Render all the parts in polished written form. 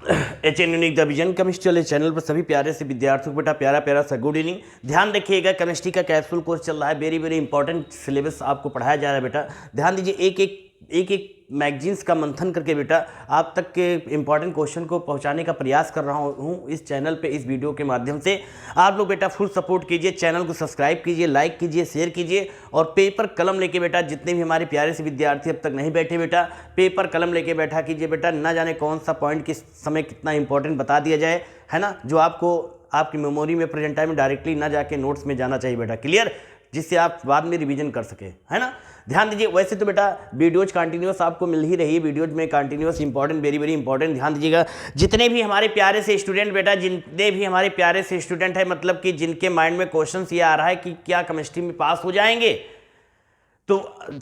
HN unique the vision chemistry वाले चैनल पर सभी प्यारे से विद्यार्थियों को बेटा प्यारा प्यारा सा गुड इवनिंग। ध्यान रखिएगा, केमिस्ट्री का कैप्सूल कोर्स चल रहा है, वेरी वेरी इंपॉर्टेंट सिलेबस आपको पढ़ाया जा रहा है बेटा। ध्यान दीजिए, एक एक मैगजीन्स का मंथन करके बेटा आप तक के इंपॉर्टेंट क्वेश्चन को पहुंचाने का प्रयास कर रहा हूं इस चैनल पे, इस वीडियो के माध्यम से। आप लोग बेटा फुल सपोर्ट कीजिए, चैनल को सब्सक्राइब कीजिए, लाइक कीजिए, शेयर कीजिए और पेपर कलम लेके बेटा जितने भी हमारे प्यारे से विद्यार्थी अब तक नहीं बैठे बेटा, पेपर कलम लेके बैठा कीजिए बेटा। ना जाने कौन सा पॉइंट किस समय कितना इंपॉर्टेंट बता दिया जाए, है ना, जो आपको आपकी मेमोरी में प्रेजेंट टाइम में डायरेक्टली ना जाके नोट्स में जाना चाहिए बेटा। क्लियर, जिससे आप बाद में रिवीजन कर सके, है ना। ध्यान दीजिए, वैसे तो बेटा वीडियोज कंटिन्यूस आपको मिल ही रही है, वीडियोज में continuous important, very very important. ध्यान दीजिएगा, जितने भी हमारे प्यारे से स्टूडेंट बेटा, जितने भी हमारे प्यारे से स्टूडेंट है, मतलब कि जिनके माइंड में क्वेश्चन ये आ रहा है कि क्या केमिस्ट्री में पास हो जाएंगे, तो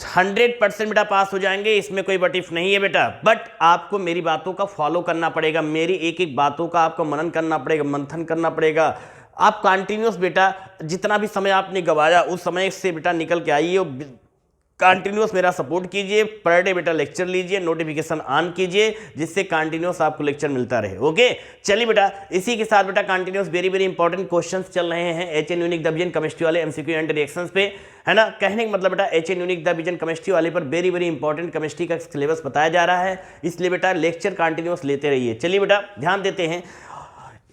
100% बेटा पास हो जाएंगे, इसमें कोई बट इफ नहीं है बेटा। बट आपको मेरी बातों का फॉलो करना पड़ेगा, मेरी एक एक बातों का आपको मनन करना पड़ेगा, मंथन करना पड़ेगा। आप कंटिन्यूस बेटा जितना भी समय आपने गवाया उस समय से बेटा निकल के आइए, कंटिन्यूस मेरा सपोर्ट कीजिए, पर डे बेटा लेक्चर लीजिए, नोटिफिकेशन ऑन कीजिए, जिससे कंटिन्यूस आपको लेक्चर मिलता रहे। ओके, चलिए बेटा, इसी के साथ बेटा continuous very very important questions चल रहे हैं H N unique the vision chemistry वाले एमसीक्यू एंड रिएक्शंस पे, है ना। कहने का मतलब बेटा H N unique the vision chemistry वाले पर वेरी वेरी इंपॉर्टेंट केमिस्ट्री का सिलेबस बताया जा रहा है, इसलिए बेटा लेक्चर कंटिन्यूस लेते रहिए। चलिए बेटा ध्यान देते हैं,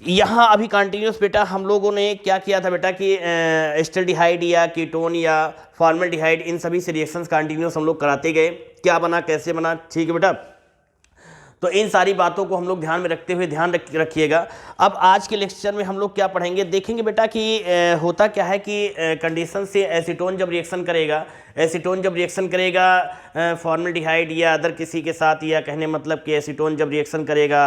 यहाँ अभी कंटिन्यूस बेटा हम लोगों ने क्या किया था बेटा कि एस्टल्डिहाइड या कीटोन या फॉर्मल्डिहाइड, इन सभी से रिएक्शंस कंटिन्यूस हम लोग कराते गए, क्या बना कैसे बना, ठीक है बेटा। तो इन सारी बातों को हम लोग ध्यान में रखते हुए ध्यान रखिएगा। अब आज के लेक्चर में हम लोग क्या पढ़ेंगे, देखेंगे बेटा कि होता क्या है कि कंडीशन से एसीटोन जब रिएक्शन करेगा फॉर्मल्डिहाइड या अदर किसी के साथ, या कहने मतलब कि एसीटोन जब रिएक्शन करेगा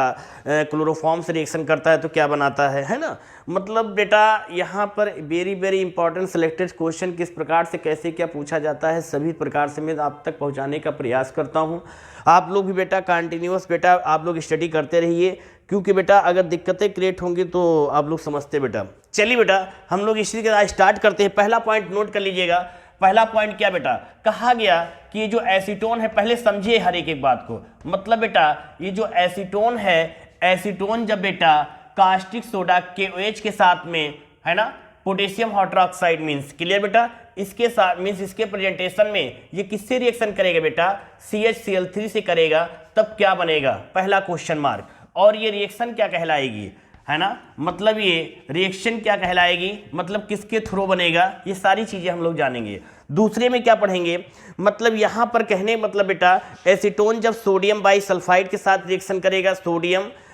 क्लोरोफॉर्म से रिएक्शन करता है तो क्या बनाता है ना। मतलब बेटा यहाँ पर very very important selected question किस प्रकार से कैसे क्या पूछा जाता है, सभी प्रकार से मैं आप तक पहुँचाने का प्रयास करता हूँ। आप लोग भी बेटा कंटिन्यूस बेटा आप लोग स्टडी करते रहिए, क्योंकि बेटा अगर दिक्कतें क्रिएट होंगी तो आप लोग समझते बेटा। चलिए बेटा हम लोग इसी के साथ स्टार्ट करते हैं। पहला पॉइंट नोट कर लीजिएगा। पहला पॉइंट क्या बेटा, कहा गया कि ये जो एसीटोन है, पहले समझिए हर एक बात को। मतलब बेटा ये जो एसीटोन है, एसीटोन जब बेटा कास्टिक सोडा KOH के साथ में, है ना, पोटेशियम हाइड्रोक्साइड मीन्स, क्लियर बेटा, इसके साथ मीन्स इसके प्रेजेंटेशन में ये किससे रिएक्शन करेगा बेटा, CHCl3 से करेगा, तब क्या बनेगा, पहला क्वेश्चन मार्क। और ये रिएक्शन क्या कहलाएगी, है ना, मतलब ये रिएक्शन क्या कहलाएगी, मतलब किसके थ्रू बनेगा, ये सारी चीजें हम लोग जानेंगे। दूसरे में क्या पढ़ेंगे, मतलब यहां पर कहने मतलब बेटा एसीटोन जब सोडियम बाइसल्फाइड के साथ रिएक्शन करेगा,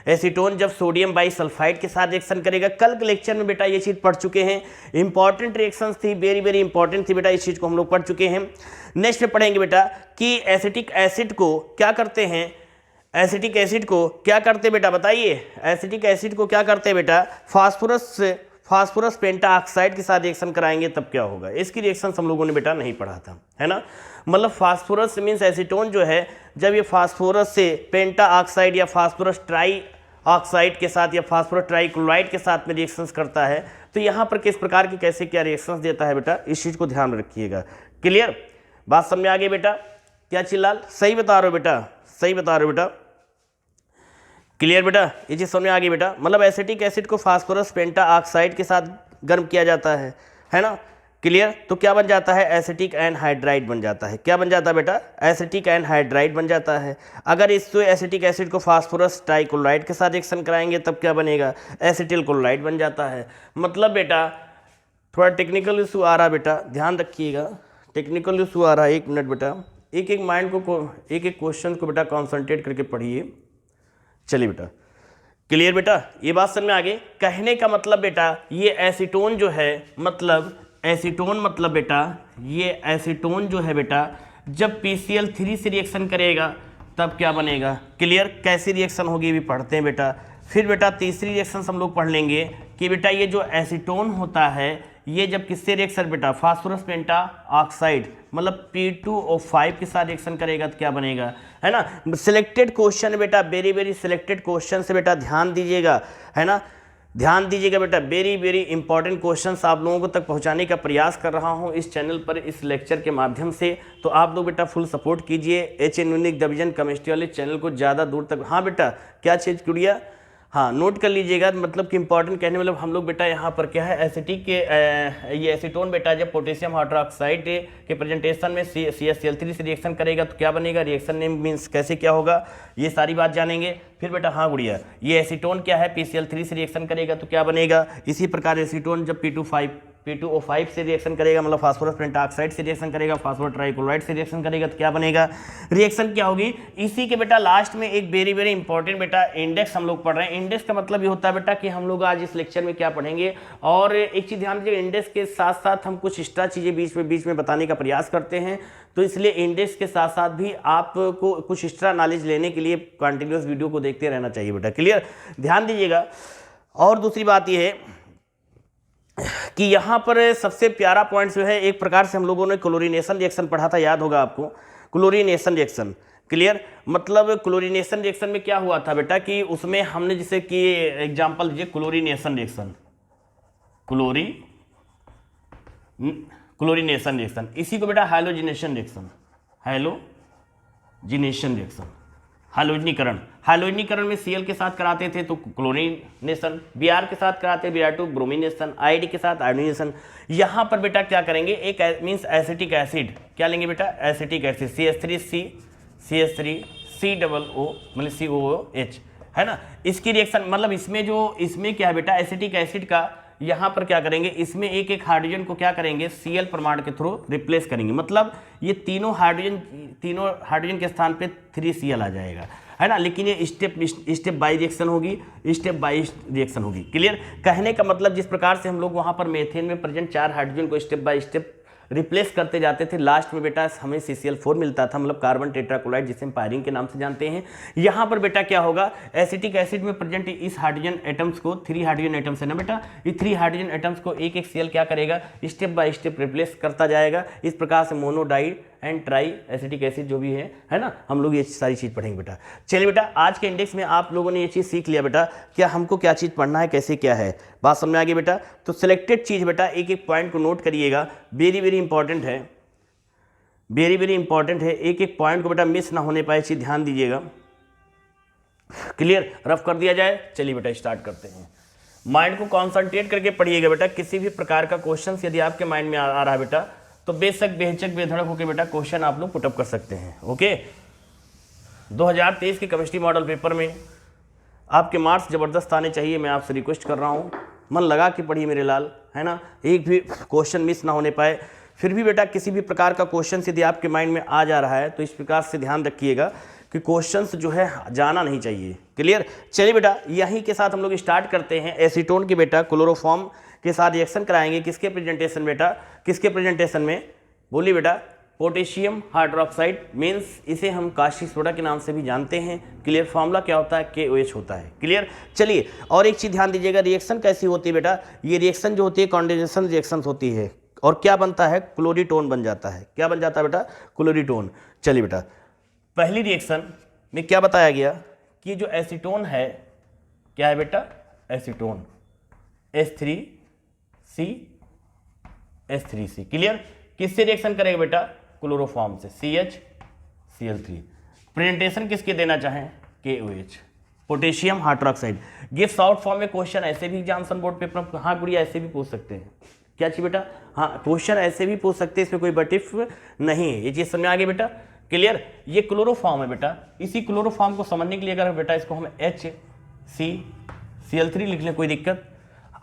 एसीटोन जब सोडियम बाइसल्फाइड के साथ रिएक्शन करेगा। कल के लेक्चर में बेटा ये चीज पढ़ चुके हैं, इंपॉर्टेंट रिएक्शंस थी, वेरी वेरी इंपॉर्टेंट थी बेटा, इस चीज को हम लोग पढ़ चुके हैं। नेक्स्ट में पढ़ेंगे बेटा कि एसिटिक एसिड को क्या करते हैं, एसिटिक एसिड को क्या करते बेटा बताइए, एसिटिक एसिड को क्या करते हैं बेटा, फास्फोरस पेंटाऑक्साइड के साथ रिएक्शन कराएंगे तब क्या होगा। इसकी रिएक्शन हम लोगों ने बेटा नहीं पढ़ा था, है ना। मतलब फास्फोरस मीन्स एसीटोन जो है, जब ये फास्फोरस से पेंटाऑक्साइड या फास्फोरस ट्राई ऑक्साइड के साथ या फास्फोरस ट्राइक्लोराइड के साथ में रिएक्शंस करता है, तो यहाँ पर किस प्रकार की कैसे क्या रिएक्शंस देता है बेटा, इस चीज़ को ध्यान रखिएगा। क्लियर, बात समझ में आ गई बेटा, क्या चिल्लाल, सही बता रहे हो बेटा, सही बता रहे हो बेटा, क्लियर बेटा, ये चीज़ समझ में आ गई बेटा। मतलब एसिटिक एसिड को फास्फोरस पेंटाऑक्साइड के साथ गर्म किया जाता है ना, क्लियर। तो क्या बन जाता है, एसिटिक एनहाइड्राइड बन जाता है। क्या बन जाता है बेटा, एसिटिक एनहाइड्राइड बन जाता है। अगर इस एसिटिक एसिड को फास्फोरस ट्राइक्लोराइड के साथ रिएक्शन कराएंगे तब क्या बनेगा, एसिटिल क्लोराइड बन जाता है। मतलब बेटा थोड़ा टेक्निकल इशू आ रहा बेटा, ध्यान रखिएगा, टेक्निकल इशू आ रहा है, 1 मिनट बेटा, एक एक माइंड को एक एक क्वेश्चन को बेटा कॉन्सेंट्रेट करके पढ़िए। चलिए बेटा, क्लियर बेटा, ये बात समझ में आ गई। कहने का मतलब बेटा ये एसीटोन जो है, मतलब एसीटोन मतलब बेटा ये एसीटोन जो है बेटा जब PCl3 से रिएक्शन करेगा तब क्या बनेगा। क्लियर, कैसी रिएक्शन होगी भी पढ़ते हैं बेटा। फिर बेटा तीसरी रिएक्शन हम लोग पढ़ लेंगे कि बेटा ये जो एसीटोन होता है ये जब किससे रिएक्शन बेटा, फास्फोरस पेंटाऑक्साइड मतलब P2O5 के साथ रिएक्शन करेगा तो क्या बनेगा, है ना। सिलेक्टेड क्वेश्चन बेटा, वेरी वेरी सिलेक्टेड क्वेश्चन से बेटा ध्यान दीजिएगा, है ना, ध्यान दीजिएगा बेटा, वेरी वेरी इंपॉर्टेंट क्वेश्चंस आप लोगों को तक पहुंचाने का प्रयास कर रहा हूं इस चैनल पर, इस लेक्चर के माध्यम से। तो आप लोग बेटा फुल सपोर्ट कीजिए H N unique the vision chemistry वाले चैनल को ज़्यादा दूर तक। हाँ बेटा, क्या चीज़ गुड़िया, हाँ नोट कर लीजिएगा, मतलब कि इंपॉर्टेंट कहने मतलब हम लोग बेटा यहाँ पर क्या है एसिटिक के ये एसीटोन बेटा जब पोटेशियम हाइड्रोक्साइड के प्रेजेंटेशन में CaCl3 से रिएक्शन करेगा तो क्या बनेगा, रिएक्शन नेम मीन्स कैसे क्या होगा, ये सारी बात जानेंगे। फिर बेटा हाँ गुड़िया, ये एसीटोन क्या है PCl3 से रिएक्शन करेगा तो क्या बनेगा, इसी प्रकार एसीटोन जब P2O5 से रिएक्शन करेगा, मतलब फास्फोरस पेंटाऑक्साइड से रिएक्शन करेगा, फास्फोरस ट्राइक्लोराइड से रिएक्शन करेगा तो क्या बनेगा, रिएक्शन क्या होगी। इसी के बेटा लास्ट में एक वेरी वेरी इंपॉर्टेंट बेटा इंडेक्स हम लोग पढ़ रहे हैं। इंडेक्स का मतलब ये होता है बेटा कि हम लोग आज इस लेक्चर में क्या पढ़ेंगे, और एक चीज ध्यान दीजिए, इंडेक्स के साथ साथ हम कुछ एक्स्ट्रा चीजें बीच में बताने का प्रयास करते हैं, तो इसलिए इंडेक्स के साथ साथ भी आपको कुछ एक्स्ट्रा नॉलेज लेने के लिए कंटिन्यूअस वीडियो को देखते रहना चाहिए बेटा, क्लियर, ध्यान दीजिएगा। और दूसरी बात यह है कि यहाँ पर सबसे प्यारा पॉइंट जो है, एक प्रकार से हम लोगों ने क्लोरीनेशन रिएक्शन पढ़ा था, याद होगा आपको, क्लोरीनेशन रिएक्शन, क्लियर, मतलब क्लोरीनेशन रिएक्शन में क्या हुआ था बेटा कि उसमें हमने जैसे कि एग्जांपल दीजिए क्लोरीनेशन रिएक्शन, क्लोरीनेशन रिएक्शन, इसी को बेटा हैलोजिनेशन रिएक्शन, हैलोजनीकरण में Cl के साथ कराते थे तो क्लोरीनेशन, Br के साथ कराते Br2 ब्रोमिनेशन, आईडी के साथ आयोडीनेशन। यहाँ पर बेटा क्या करेंगे, एक मीन्स एसिटिक एसिड, क्या लेंगे बेटा, एसिटिक एसिड CH3COO मतलब COOH, है ना, इसकी रिएक्शन मतलब इसमें क्या है बेटा, एसिटिक एसिड का यहाँ पर क्या करेंगे, इसमें एक एक हाइड्रोजन को क्या करेंगे Cl प्रमाण के थ्रू रिप्लेस करेंगे, मतलब ये तीनों हाइड्रोजन के स्थान पे 3Cl आ जाएगा, है ना, लेकिन ये स्टेप बाय रिएक्शन होगी, क्लियर। कहने का मतलब जिस प्रकार से हम लोग वहाँ पर मेथेन में प्रेजेंट 4 हाइड्रोजन को स्टेप बाय स्टेप रिप्लेस करते जाते थे, लास्ट में बेटा हमें CCl4 मिलता था, मतलब कार्बन टेट्राक्लोराइड, जिसे हम पायरिन के नाम से जानते हैं। यहाँ पर बेटा क्या होगा, एसिटिक एसिड में प्रेजेंट इस हाइड्रोजन एटम्स को, 3 हाइड्रोजन एटम्स है ना बेटा, ये 3 हाइड्रोजन एटम्स को एक एक Cl क्या करेगा, स्टेप बाय स्टेप रिप्लेस करता जाएगा। इस प्रकार से mono di and tri acetic acid जो भी है ना, हम लोग ये सारी चीज़ पढ़ेंगे बेटा। चलिए बेटा, आज के इंडेक्स में आप लोगों ने ये चीज़ सीख लिया बेटा, क्या हमको क्या चीज़ पढ़ना है, कैसे क्या है, बात समझ में आ गई बेटा। तो सिलेक्टेड चीज़ बेटा एक एक पॉइंट को नोट करिएगा, वेरी वेरी इंपॉर्टेंट है, एक एक पॉइंट को बेटा मिस ना होने पाए, चीज़ ध्यान दीजिएगा, क्लियर, रफ कर दिया जाए। चलिए बेटा स्टार्ट करते हैं, माइंड को कॉन्सेंट्रेट करके पढ़िएगा बेटा। किसी भी प्रकार का क्वेश्चन यदि आपके माइंड में आ रहा है बेटा, तो बेशक बेहिचक बेधड़क होकर बेटा क्वेश्चन आप लोग पुटअप कर सकते हैं। ओके, 2023 के केमिस्ट्री मॉडल पेपर में आपके मार्क्स ज़बरदस्त आने चाहिए, मैं आपसे रिक्वेस्ट कर रहा हूँ, मन लगा के पढ़िए मेरे लाल, है ना, एक भी क्वेश्चन मिस ना होने पाए। फिर भी बेटा किसी भी प्रकार का क्वेश्चन यदि आपके माइंड में आ जा रहा है तो इस प्रकार से ध्यान रखिएगा कि क्वेश्चंस जो है जाना नहीं चाहिए, क्लियर। चलिए बेटा, यहीं के साथ हम लोग स्टार्ट करते हैं। एसीटोन की बेटा क्लोरोफॉर्म के साथ रिएक्शन कराएंगे, किसके प्रेजेंटेशन बेटा, किसके प्रेजेंटेशन में, बोलिए बेटा, पोटेशियम हाइड्रोक्साइड, मीन्स इसे हम कास्टिक सोडा के नाम से भी जानते हैं, क्लियर। फॉर्मूला क्या होता है, KOH होता है, क्लियर। चलिए, और एक चीज़ ध्यान दीजिएगा, रिएक्शन कैसी होती है बेटा, ये रिएक्शन जो होती है कॉन्डेंसेशन रिएक्शन होती है, और क्या बनता है, क्लोरीटोन बन जाता है, क्या बन जाता है बेटा, क्लोरीटोन। चलिए बेटा, पहली रिएक्शन में क्या बताया गया कि जो एसीटोन है, क्या है बेटा, एसीटोन H3C, क्लियर। किससे रिएक्शन करेगा बेटा, क्लोरोफॉर्म से, CHCl3। प्रेजेंटेशन किसके देना चाहें, KOH, पोटेशियम हाइड्रोक्साइड। ये शॉर्ट फॉर्म में क्वेश्चन ऐसे भी एग्जामिनेशन बोर्ड पेपर, हाँ गुड़िया, ऐसे भी पूछ सकते हैं, क्या चाहिए बेटा, हाँ क्वेश्चन ऐसे भी पूछ सकते हैं, इसमें कोई बटिफ नहीं है, ये चीज़ समझ में आ गई बेटा, क्लियर। ये क्लोरोफॉर्म है बेटा, इसी क्लोरोफॉर्म को समझने के लिए अगर बेटा इसको हम HCl3 लिख लें, कोई दिक्कत,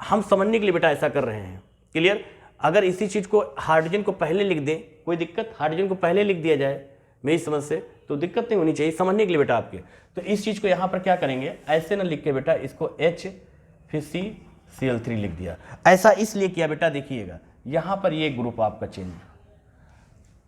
हम समझने के लिए बेटा ऐसा कर रहे हैं, क्लियर। अगर इसी चीज़ को हाइड्रोजन को पहले लिख दें, कोई दिक्कत, हाइड्रोजन को पहले लिख दिया जाए मेरी समझ से, तो दिक्कत नहीं होनी चाहिए, समझने के लिए बेटा आपके। तो इस चीज़ को यहाँ पर क्या करेंगे, ऐसे ना लिख के बेटा इसको H फिर CCl3 लिख दिया। ऐसा इसलिए किया बेटा, देखिएगा यहाँ पर ये ग्रुप आपका चेंज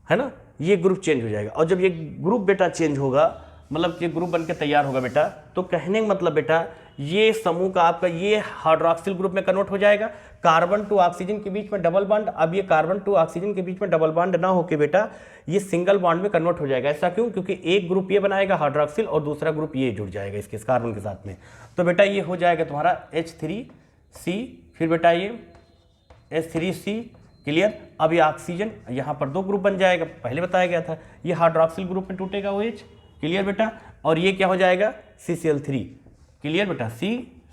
है ना, ये ग्रुप चेंज हो जाएगा, और जब ये ग्रुप बेटा चेंज होगा, मतलब ये ग्रुप बनके तैयार होगा बेटा, तो कहने का मतलब बेटा ये समूह का आपका ये हाइड्रोक्सिल ग्रुप में कन्वर्ट हो जाएगा, कार्बन टू ऑक्सीजन के बीच में डबल बॉन्ड, अब ये कार्बन टू ऑक्सीजन के बीच में डबल बॉन्ड ना होके बेटा ये सिंगल बॉन्ड में कन्वर्ट हो जाएगा। ऐसा क्यों, क्योंकि एक ग्रुप ये बनाएगा हाइड्रोक्सिल और दूसरा ग्रुप ये जुड़ जाएगा इसके कार्बन के साथ में, तो बेटा ये हो जाएगा तुम्हारा H3C, फिर बेटा ये H3C, क्लियर। अब ये ऑक्सीजन यहाँ पर 2 ग्रुप बन जाएगा, पहले बताया गया था, ये हाइड्रोक्सिल ग्रुप में टूटेगा OH, क्लियर बेटा, और ये क्या हो जाएगा CCl3, क्लियर बेटा,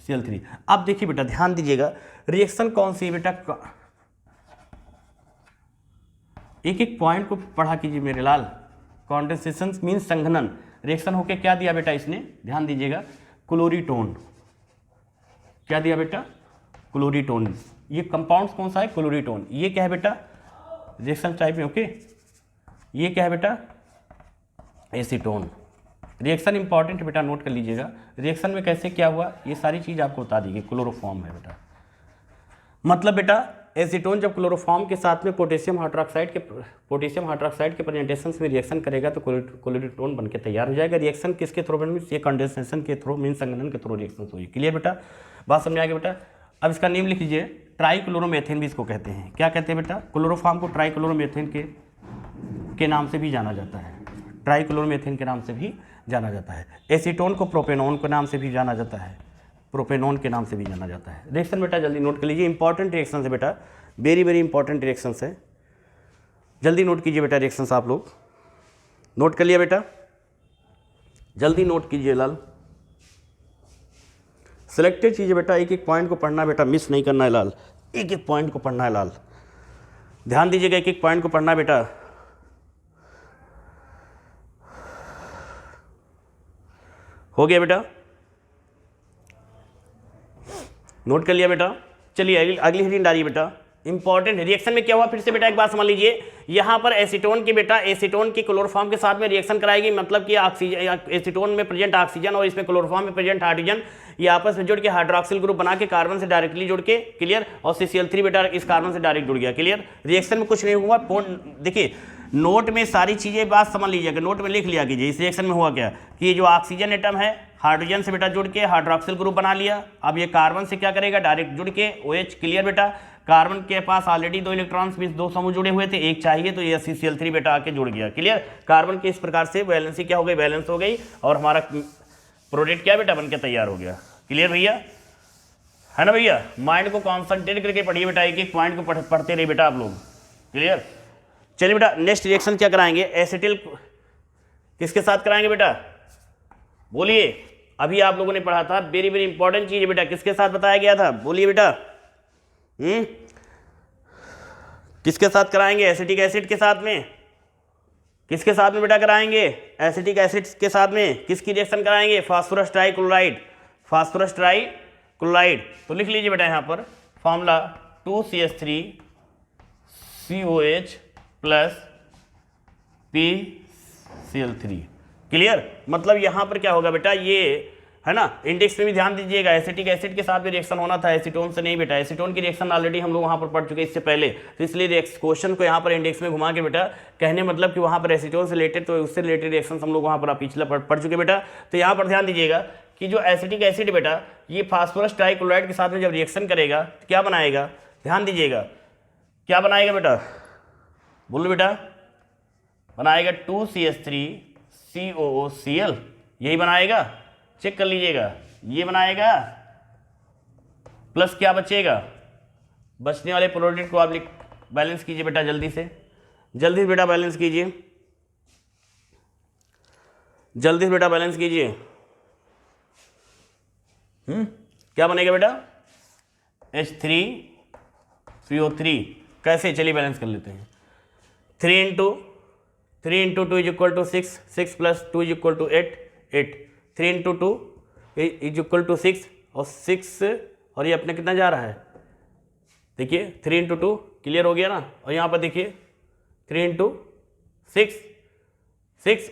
Cl3। अब देखिए बेटा ध्यान दीजिएगा, रिएक्शन कौन सी है बेटा, एक एक पॉइंट को पढ़ा कीजिए मेरे लाल। कॉन्डेंसेशन मीन्स संघनन। रिएक्शन होके क्या दिया बेटा इसने, ध्यान दीजिएगा, क्लोरीटोन। क्या दिया बेटा, क्लोरीटोन। ये कंपाउंड कौन सा है, क्लोरीटोन। ये क्या है बेटा, रिएक्शन टाइप में, ओके। ये क्या है बेटा, एसीटोन। रिएक्शन इंपॉर्टेंट बेटा, नोट कर लीजिएगा। रिएक्शन में कैसे क्या हुआ ये सारी चीज आपको बता दी गई। क्लोरोफॉर्म है बेटा, मतलब बेटा एसीटोन जब क्लोरोफॉर्म के साथ में पोटेशियम हाइड्रोक्साइड के प्रेजेंटेशन में रिएक्शन करेगा तो क्लोरीटोन बन के तैयार हो जाएगा। रिएक्शन किसके थ्रू बन, ये कंडेंसेशन के थ्रू, मीन संघनन के थ्रू रिएक्शन हुई। क्लियर बेटा, बात समझ आ गया बेटा। अब इसका नेम लिख लीजिए, ट्राइक्लोरोमेथेन भी इसको कहते हैं। क्या कहते हैं बेटा, क्लोरोफॉर्म को ट्राइक्लोरोमेथेन के नाम से भी जाना जाता है, ट्राइक्लोरोमेथेन के नाम से भी जाना जाता है। एसीटोन को प्रोपेनोन के नाम से भी जाना जाता है, प्रोपेनोन के नाम से भी जाना जाता है। रिएक्शन बेटा जल्दी नोट कर लीजिए, इंपॉर्टेंट रिएक्शन है बेटा, वेरी वेरी इंपॉर्टेंट रिएक्शन है। जल्दी नोट कीजिए बेटा रिएक्शंस, आप लोग नोट कर लिया बेटा, जल्दी नोट कीजिए लाल। सिलेक्टेड चीज़ें बेटा, एक एक पॉइंट को पढ़ना बेटा, मिस नहीं करना है लाल, एक एक पॉइंट को पढ़ना है लाल, ध्यान दीजिएगा, एक एक पॉइंट को पढ़ना बेटा। हो गया बेटा, नोट कर लिया बेटा। चलिए अगली हेडिंग डालिए बेटा, इंपॉर्टेंट रिएक्शन में क्या हुआ फिर से बेटा एक बात समझ लीजिए। यहाँ पर एसीटोन की बेटा, एसीटोन की क्लोरोफॉर्म के साथ में रिएक्शन कराएगी, मतलब कि ऑक्सीजन, एसीटोन में प्रेजेंट ऑक्सीजन और इसमें क्लोरोफॉर्म में प्रेजेंट हाइड्रोजन, ये आपस में जुड़ के हाइड्रोक्सिल ग्रुप बना के कार्बन से डायरेक्टली जुड़ के, क्लियर, और CCl3 बेटा इस कार्बन से डायरेक्ट जुड़ गया। क्लियर, रिएक्शन में कुछ नहीं हुआ। देखिए नोट में सारी चीजें बात समझ लीजिएगा, नोट में लिख लिया कीजिए। इस रिएक्शन में हुआ क्या कि ये जो ऑक्सीजन एटम है हाइड्रोजन से बेटा जुड़ के हाइड्रोक्सिल ग्रुप बना लिया। अब ये कार्बन से क्या करेगा, डायरेक्ट जुड़ के OH। क्लियर बेटा, कार्बन के पास ऑलरेडी 2 इलेक्ट्रॉन्स में 2 समूह जुड़े हुए थे, एक चाहिए तो ये CCl3 बेटा आके जुड़ गया। क्लियर, कार्बन के इस प्रकार से वैलेंसी क्या हो गई, बैलेंस हो गई, और हमारा प्रोडक्ट क्या बेटा बन के तैयार हो गया। क्लियर भैया, है ना भैया। माइंड को कॉन्सेंट्रेट करके पढ़िए बेटा, एक एक पॉइंट को पढ़ते रहिए बेटा आप लोग। क्लियर, चलिए बेटा नेक्स्ट रिएक्शन क्या कराएंगे, एसिटिल किसके साथ कराएंगे बेटा, बोलिए। अभी आप लोगों ने पढ़ा था, वेरी वेरी इंपॉर्टेंट चीज है बेटा, किसके साथ बताया गया था, बोलिए बेटा। किसके साथ कराएंगे, एसिटिक एसिड के साथ में। किसके साथ में बेटा कराएंगे, एसिटिक एसिड के साथ में। किसकी रिएक्शन कराएंगे, फास्फोरस ट्राइक्लोराइड, फास्फोरस ट्राइक्लोराइड। तो लिख लीजिए बेटा यहाँ पर formula 2CH3COH plus PCl3। Clear, मतलब यहाँ पर क्या होगा बेटा, ये है ना, इंडेक्स में भी ध्यान दीजिएगा, एसिटिक एसिड के साथ भी रिएक्शन होना था, एसीटोन से नहीं बेटा। एसीटोन की रिएक्शन ऑलरेडी हम लोग वहाँ पर पढ़ चुके इससे पहले, तो इसलिए क्वेश्चन को यहाँ पर इंडेक्स में घुमा के बेटा कहने मतलब कि वहाँ पर एसीटोन से रिलेटेड, तो उससे रिलेटेड रिएक्शन हम लोग वहाँ पर पिछला पढ़ चुके बेटा। तो यहाँ पर ध्यान दीजिएगा कि जो एसिटिक एसिड बेटा ये फास्फोरस ट्राइक्लोराइड के साथ में जब रिएक्शन करेगा तो क्या बनाएगा, ध्यान दीजिएगा, क्या बनाएगा बेटा, बोलो बेटा, बनाएगा 2CH3COOCl, यही बनाएगा, चेक कर लीजिएगा, ये बनाएगा, प्लस क्या बचेगा, बचने वाले प्रोडक्ट को आप बैलेंस कीजिए बेटा, जल्दी से बेटा बैलेंस कीजिए, जल्दी से बेटा बैलेंस कीजिए। क्या बनेगा बेटा, H3PO3। कैसे, चलिए बैलेंस कर लेते हैं। 3 × 2 is equal to 6, 6 plus 2 is equal to 8, 8, 3 × 2 is equal to 6, और 6, और ये अपने कितना जा रहा है, देखिए 3 × 2, क्लियर हो गया ना। और यहाँ पर देखिए 3 × 6, 6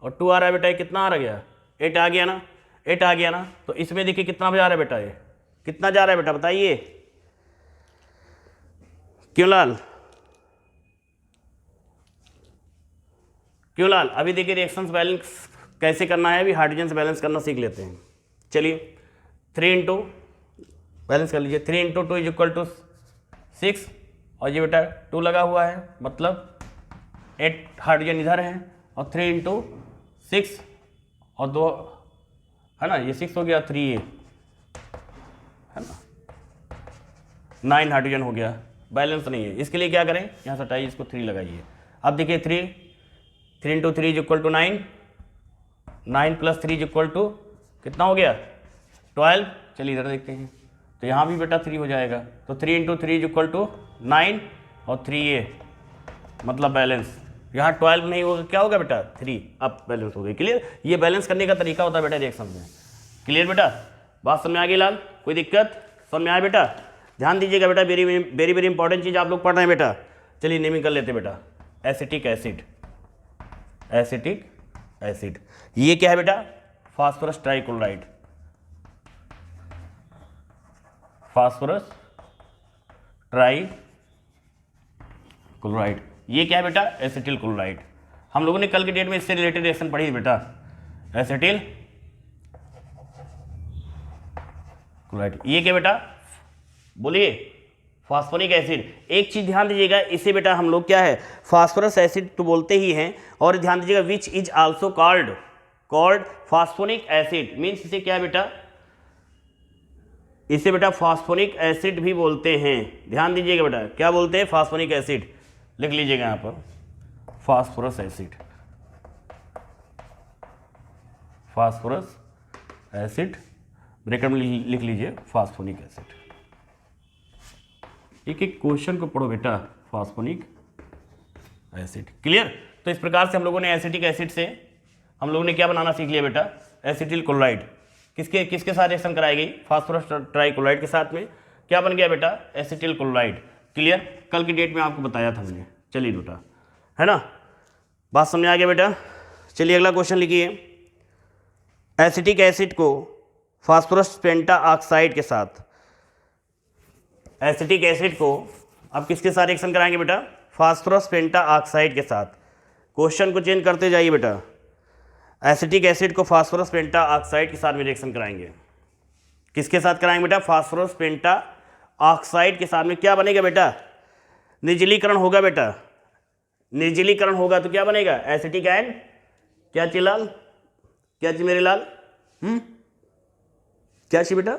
और 2 आ रहा है बेटा, ये कितना आ गया, 8 आ गया ना, 8 आ गया ना। तो इसमें देखिए कितना जा रहा है बेटा, ये कितना जा रहा है बेटा, बताइए क्यों लाल, क्यों लाल। अभी देखिए रिएक्शंस बैलेंस कैसे करना है, अभी हाइड्रोजन से बैलेंस करना सीख लेते हैं। चलिए 3 × बैलेंस कर लीजिए, 3 × 2 इज इक्वल टू 6, और ये बेटा 2 लगा हुआ है, मतलब 8 हाइड्रोजन इधर है, और 3 × 6 और 2 है ना, ये 6 हो गया, 3 ये है ना, 9 हाइड्रोजन हो गया, बैलेंस नहीं है। इसके लिए क्या करें, यहाँ से हटाइए, इसको 3 लगाइए। अब देखिए 3 × 3 is equal to 9, 9 plus 3 is equal to कितना हो गया, 12, चलिए इधर देखते हैं, तो यहाँ भी बेटा 3 हो जाएगा, तो 3 × 3 = 9 और 3a मतलब बैलेंस। यहाँ 12 नहीं होगा, क्या होगा बेटा 3, अब बैलेंस हो गई। क्लियर, ये बैलेंस करने का तरीका होता है बेटा रिएक्शन में। क्लियर बेटा, बात समझ में आ गई लाल, कोई दिक्कत समझ में आया बेटा? ध्यान दीजिएगा बेटा, वेरी वेरी इंपॉर्टेंट चीज़ आप लोग पढ़ रहे हैं बेटा। चलिए नेमिंग कर लेते बेटा, एसिटिक एसिड, एसिटिक एसिड, ये क्या है बेटा? फास्फोरस ट्राइक्लोराइड, फास्फोरस ट्राइक्लोराइड, ये क्या है बेटा? Acetyl chloride. हम लोगों ने कल के डेट में इससे रिलेटेड रिएक्शन पढ़ी है बेटा, एसिटिल क्लोराइड। ये क्या बेटा? बोलिए, फास्फोरिक एसिड। एक चीज ध्यान दीजिएगा, इसे बेटा हम लोग क्या है, फास्फोरस एसिड तो बोलते ही हैं, और ध्यान दीजिएगा which is also called phosphoric acid, means इसे क्या बेटा? इसे बेटा फास्फोरिक एसिड भी बोलते हैं। ध्यान दीजिएगा बेटा, क्या बोलते हैं? Phosphoric acid. लिख लीजिएगा यहाँ पर, phosphorus acid, phosphorus acid, bracket में लिख लीजिए फास्फोनिक एसिड। एक एक क्वेश्चन को पढ़ो बेटा, फास्फोनिक एसिड। क्लियर, तो इस प्रकार से हम लोगों ने एसिटिक एसिड से हम लोगों ने क्या बनाना सीख लिया बेटा? Acetyl chloride. किसके साथ रिएक्शन कराई गई? फास्फोरस ट्राइक्लोराइड के साथ में क्या बन गया बेटा? Acetyl chloride. क्लियर, कल की डेट में आपको बताया था मैंने। चलिए बेटा, है ना, बात समझ आ गया बेटा? चलिए अगला क्वेश्चन लिखिए, एसिटिक एसिड को फास्फोरस पेंटा ऑक्साइड के साथ, एसिटिक एसिड को अब किसके साथ रिएक्शन कराएंगे बेटा? फास्फोरस पेंटा ऑक्साइड के साथ। क्वेश्चन को चेंज करते जाइए बेटा, एसिटिक एसिड को फास्फोरस पेंटा ऑक्साइड के साथ में रिएक्शन कराएंगे। किसके साथ कराएंगे बेटा? फास्फोरस पेंटा ऑक्साइड के साथ में क्या बनेगा बेटा? निर्जलीकरण होगा बेटा, निर्जलीकरण होगा तो क्या बनेगा? एसिटिक एंड क्या चीज लाल, क्या चीज मेरे लाल, क्या चीज बेटा?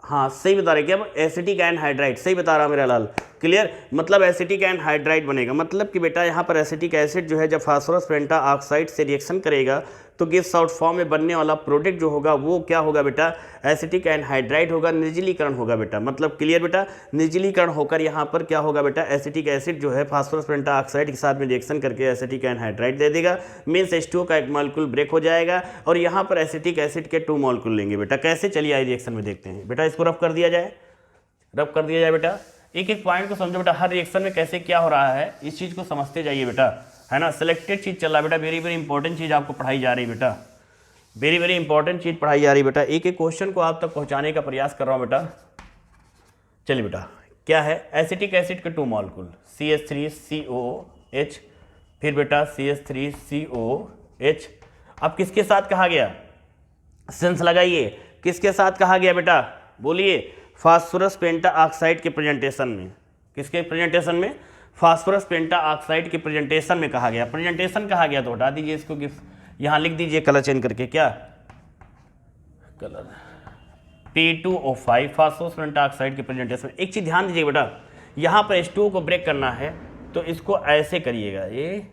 हाँ सही बता रहे, क्या एसिटिक एनहाइड्राइड, सही बता रहा मेरा लाल। क्लियर, मतलब एसिटिक एनहाइड्राइड बनेगा, मतलब कि बेटा यहाँ पर एसिटिक एसिड जो है जब फास्फोरस पेंटा ऑक्साइड से रिएक्शन करेगा तो गिब्स आउट फॉर्म में बनने वाला प्रोडक्ट जो होगा वो क्या होगा बेटा? एसिटिक एनहाइड्राइड होगा, निर्जलीकरण होगा बेटा। मतलब क्लियर बेटा, निर्जलीकरण होकर यहाँ पर क्या होगा बेटा? एसिटिक एसिड जो है फास्फोरस पेंटा ऑक्साइड के साथ में रिएक्शन करके एसिटिक एनहाइड्राइड दे देगा, मीन्स H2O का एक मॉलिक्यूल ब्रेक हो जाएगा और यहाँ पर एसिटिक एसिड के 2 मॉलिक्यूल लेंगे बेटा। कैसे? चलिए आई रिएक्शन में देखते हैं बेटा, इसको रफ कर दिया जाए, रफ कर दिया जाए बेटा। एक एक पॉइंट को समझो बेटा, हर रिएक्शन में कैसे क्या हो रहा है इस चीज़ को समझते जाइए बेटा, है ना। सिलेक्टेड चीज़ चल रहा है बेटा, वेरी वेरी इंपॉर्टेंट चीज़ आपको पढ़ाई जा रही बेटा, वेरी वेरी इंपॉर्टेंट चीज़ पढ़ाई जा रही बेटा। एक एक क्वेश्चन को आप तक पहुंचाने का प्रयास कर रहा हूं बेटा। चलिए बेटा, क्या है? एसिटिक एसिड के 2 मॉलिक्यूल CH3COH, फिर बेटा CH3COH। अब किसके साथ कहा गया? सेंस लगाइए, किसके साथ कहा गया बेटा? बोलिए, फास्फोरस पेंटा ऑक्साइड के प्रेजेंटेशन में। किसके प्रेजेंटेशन में? फास्फोरस पेंटा ऑक्साइड के प्रेजेंटेशन में कहा गया। प्रेजेंटेशन कहा गया तो हटा दीजिए इसको, यहाँ लिख दीजिए कलर चेंज करके, क्या कलर? P2O5 फास्फोरस पेंटा ऑक्साइड के प्रेजेंटेशन। एक चीज ध्यान दीजिए बेटा, यहाँ पर H2O को ब्रेक करना है तो इसको ऐसे करिएगा, ये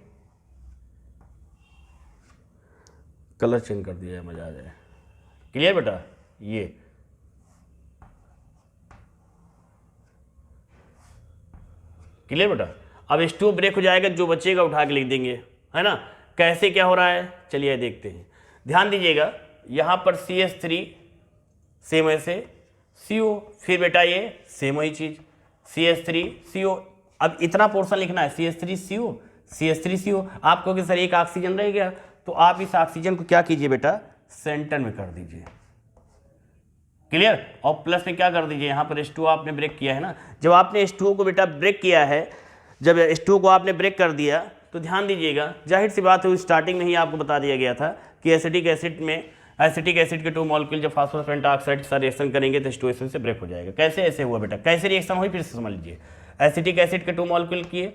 कलर चेंज कर दिया, मजा आ जाए। क्लियर बेटा? ये क्लियर बेटा? अब H2O ब्रेक हो जाएगा, जो बचेगा उठा के लिख देंगे, है ना। कैसे क्या हो रहा है चलिए देखते हैं। ध्यान दीजिएगा, यहाँ पर CH3 सेम ऐसे CO, फिर बेटा ये सेम वही चीज CH3CO। अब इतना पोर्शन लिखना है, CH3CO CH3CO। आप कहोगे सर एक ऑक्सीजन रह गया, तो आप इस ऑक्सीजन को क्या कीजिए बेटा? सेंटर में कर दीजिए। क्लियर? और प्लस में क्या कर दीजिए, यहाँ पर H2O आपने ब्रेक किया है ना। जब आपने H2O को बेटा ब्रेक किया है, जब H2O को आपने ब्रेक कर दिया तो ध्यान दीजिएगा, जाहिर सी बात है स्टार्टिंग में ही आपको बता दिया गया था कि एसिटिक एसिड में एसिटिक एसिड के 2 मॉलिक्यूल जब फास्फोरस पेंटा ऑक्साइड के साथ रिएक्शन करेंगे तो H2O इसमें से ब्रेक हो जाएगा। कैसे ऐसे हुआ बेटा? कैसे रिएक्शन हुई फिर से समझ लीजिए। एसिटिक एसिड के 2 मॉलिक्यूल किए,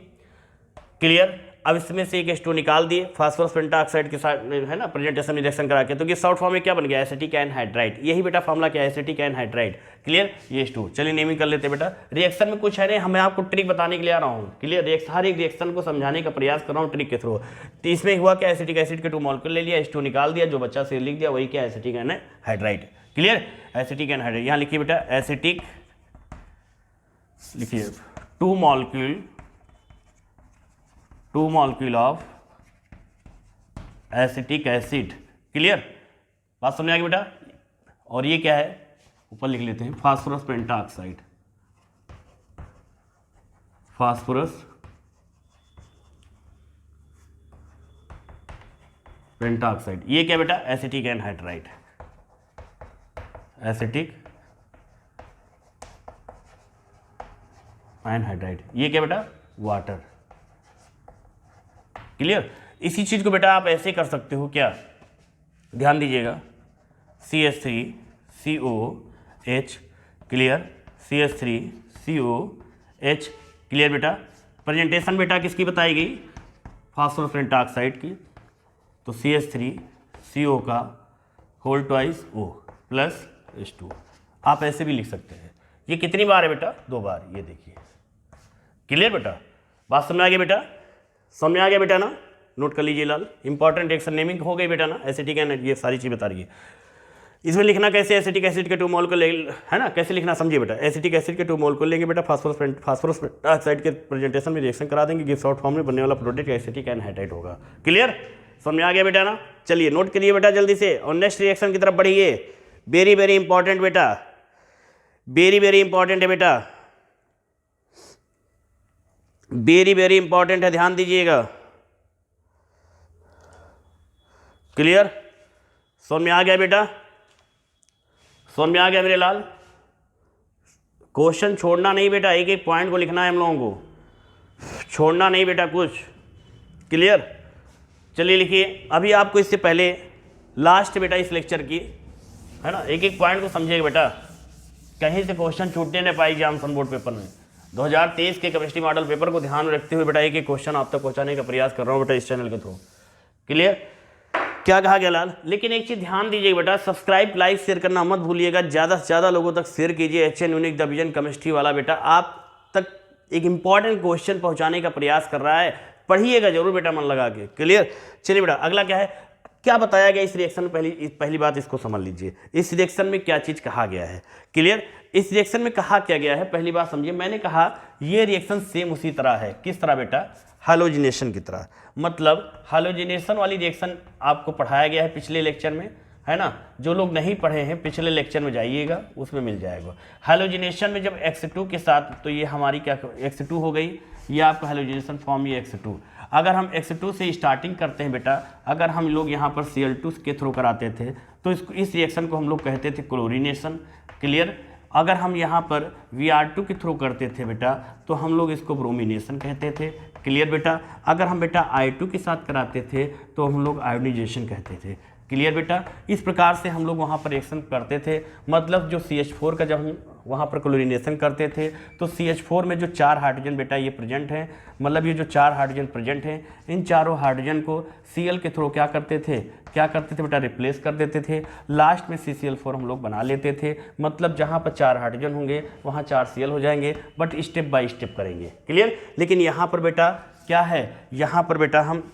क्लियर। अब इसमें से एक H2O निकाल दिए फास्फोरस पेंटा ऑक्साइड के साथ, है ना, प्रेजेंटेशन में रिएक्शन करा के, तो ये शॉर्ट फॉर्म में क्या बन गया? Acetic anhydride. यही बेटा फॉर्मूला क्या है? Acetic anhydride. क्लियर? ये H2O। चलिए नेमिंग कर लेते बेटा। रिएक्शन में कुछ है नहीं, मैं आपको ट्रिक बताने के लिए आ रहा हूँ। क्लियर? हर एक रिएक्शन को समझाने का प्रयास कर रहा हूँ ट्रिक के थ्रू। तो इसमें हुआ क्या? एसिटिक एसिड के 2 मॉलिक्यूल ले लिया, H2O निकाल दिया, जो बच्चा से लिख दिया वही क्या? Acetic anhydride. Clear, acetic anhydride. यहाँ लिखिए बेटा एसिटिक, लिखिए two molecule of acetic acid. Clear, बात समझ आ गई बेटा। और ये क्या है, ऊपर लिख लेते हैं फास्फोरस पेंटाऑक्साइड, फास्फोरस पेंटाऑक्साइड। ये क्या बेटा, एसिटिक एनहाइड्राइड, एसिटिक एनहाइड्राइड। ये क्या बेटा, वाटर। क्लियर, इसी चीज को बेटा आप ऐसे कर सकते हो, क्या ध्यान दीजिएगा, CH3COH। Clear, CH3COH। क्लियर बेटा, प्रेजेंटेशन बेटा किसकी बताई गई, फास्फोरस पेंटाऑक्साइड की। तो CH3CO का whole twice O plus H2। आप ऐसे भी लिख सकते हैं। ये कितनी बार है बेटा, 2 बार, ये देखिए। क्लियर बेटा, बात समझ आ गई बेटा, समझ आ गया बेटा ना, नोट कर लीजिए लाल। इंपॉर्टेंट रिएक्शन नेमिंग हो गई बेटा ना, एसिटिक एनहाइड्राइड, ये सारी चीज़ बता रही है। इसमें लिखना कैसे, एसिटिक एसिड के 2 मोल को ले, है ना, कैसे लिखना समझिए बेटा। एसिटिक एसिड के 2 मोल को लेंगे बेटा, फास्फोरस पेंटाऑक्साइड के प्रेजेंटेशन में रिएक्शन करा देंगे, गिब्स आउट फॉर्म में बनने वाला प्रोडक्ट एसिटिक एनहाइड्राइड होगा। क्लियर, समझ आ गया बेटा ना। चलिए नोट करिए बेटा जल्दी से, और नेक्स्ट रिएक्शन की तरफ बढ़िए। वेरी वेरी इंपॉर्टेंट बेटा, वेरी वेरी इंपॉर्टेंट है बेटा, वेरी वेरी इंपॉर्टेंट है, ध्यान दीजिएगा। क्लियर, समझ में आ गया बेटा, समझ में आ गया मेरे लाल। क्वेश्चन छोड़ना नहीं बेटा, एक एक पॉइंट को लिखना है हम लोगों को, छोड़ना नहीं बेटा कुछ। क्लियर, चलिए लिखिए। अभी आपको इससे पहले लास्ट बेटा इस लेक्चर की, है ना, एक एक पॉइंट को समझिएगा बेटा, कहीं से क्वेश्चन छूटने न पाए एग्जाम बोर्ड पेपर में। 2023 के केमिस्ट्री मॉडल पेपर को ध्यान में रखते हुए बेटा एक एक क्वेश्चन आप तक पहुंचाने का प्रयास कर रहा हूं बेटा इस चैनल के थ्रू। क्लियर, क्या कहा गया लाल। लेकिन एक चीज ध्यान दीजिएगा बेटा, सब्सक्राइब लाइक शेयर करना मत भूलिएगा, ज़्यादा से ज़्यादा लोगों तक शेयर कीजिए। HN यूनिक डिवीजन केमिस्ट्री वाला बेटा आप तक एक इंपॉर्टेंट क्वेश्चन पहुंचाने का प्रयास कर रहा है, पढ़िएगा जरूर बेटा मन लगा के। क्लियर, चलिए बेटा अगला क्या है, क्या बताया गया इस रिएक्शन में, पहली बात इसको समझ लीजिए, इस रिएक्शन में क्या चीज़ कहा गया है। क्लियर, इस रिएक्शन में कहा क्या गया है, पहली बात समझिए। मैंने कहा ये रिएक्शन सेम उसी तरह है, किस तरह बेटा, हैलोजिनेशन की तरह। मतलब हैलोजिनेशन वाली रिएक्शन आपको पढ़ाया गया है पिछले लेक्चर में, है ना। जो लोग नहीं पढ़े हैं पिछले लेक्चर में जाइएगा, उसमें मिल जाएगा। हैलोजिनेशन में जब X2 के साथ, तो ये हमारी क्या X2 हो गई, ये आपका हैलोजिनेशन फॉर्म, ये X2। अगर हम X2 से स्टार्टिंग करते हैं बेटा, अगर हम लोग यहाँ पर Cl2 के थ्रू कराते थे तो इस रिएक्शन को हम लोग कहते थे क्लोरीनेशन। क्लियर, अगर हम यहाँ पर Vr2 के थ्रू करते थे बेटा तो हम लोग इसको ब्रोमिनेशन कहते थे। क्लियर बेटा, अगर हम बेटा I2 के साथ कराते थे तो हम लोग आयोनाइजेशन कहते थे। क्लियर बेटा, इस प्रकार से हम लोग वहाँ पर रिएक्शन करते थे। मतलब जो CH4 का जब हम वहाँ पर क्लोरीनेशन करते थे तो CH4 में जो 4 हाइड्रोजन बेटा ये प्रेजेंट हैं, मतलब ये जो 4 हाइड्रोजन प्रेजेंट हैं, इन चारों हाइड्रोजन को Cl के थ्रू क्या करते थे बेटा, रिप्लेस कर देते थे। लास्ट में CCl4 हम लोग बना लेते थे। मतलब जहाँ पर 4 हाइड्रोजन होंगे वहाँ 4 Cl हो जाएंगे, बट स्टेप बाय स्टेप करेंगे। क्लियर, लेकिन यहाँ पर बेटा क्या है, यहाँ पर बेटा हम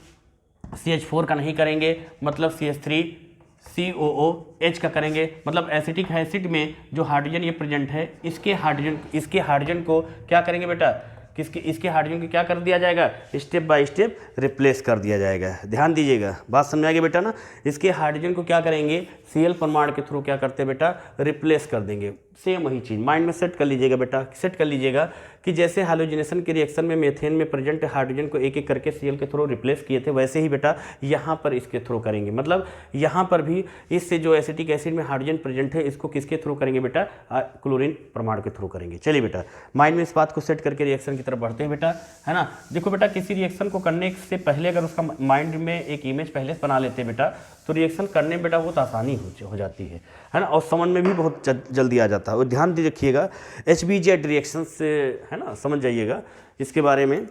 CH4 का नहीं करेंगे, मतलब CH3COOH का करेंगे। मतलब एसिटिक एसिड में जो हाइड्रोजन ये प्रेजेंट है, इसके हाइड्रोजन को क्या करेंगे बेटा, इसके हाइड्रोजन को क्या कर दिया जाएगा, स्टेप बाय स्टेप रिप्लेस कर दिया जाएगा। ध्यान दीजिएगा, बात समझ आ गई बेटा ना। इसके हाइड्रोजन को क्या करेंगे, Cl परमाणु के थ्रू क्या करते हैं बेटा, रिप्लेस कर देंगे। सेम वही चीज़ माइंड में सेट कर लीजिएगा बेटा, सेट कर लीजिएगा कि जैसे हैलोजिनेशन के रिएक्शन में मेथेन में प्रेजेंट हाइड्रोजन को एक एक करके Cl के थ्रू रिप्लेस किए थे, वैसे ही बेटा यहाँ पर इसके थ्रू करेंगे। मतलब यहाँ पर भी इससे जो एसिटिक एसिड में हाइड्रोजन प्रेजेंट है इसको किसके थ्रू करेंगे बेटा, क्लोरीन परमाणु के थ्रू करेंगे। चलिए बेटा माइंड में इस बात को सेट करके रिएक्शन की तरफ बढ़ते हैं बेटा, है ना। देखो बेटा, किसी रिएक्शन को करने से पहले अगर उसका माइंड में एक इमेज पहले से बना लेते हैं बेटा तो रिएक्शन करने में बेटा बहुत आसानी हो जाती है ना, और समझ में भी बहुत जल्दी आ जाता है। और ध्यान दे रखिएगा HBZ रिएक्शन से, है ना, समझ जाइएगा इसके बारे में।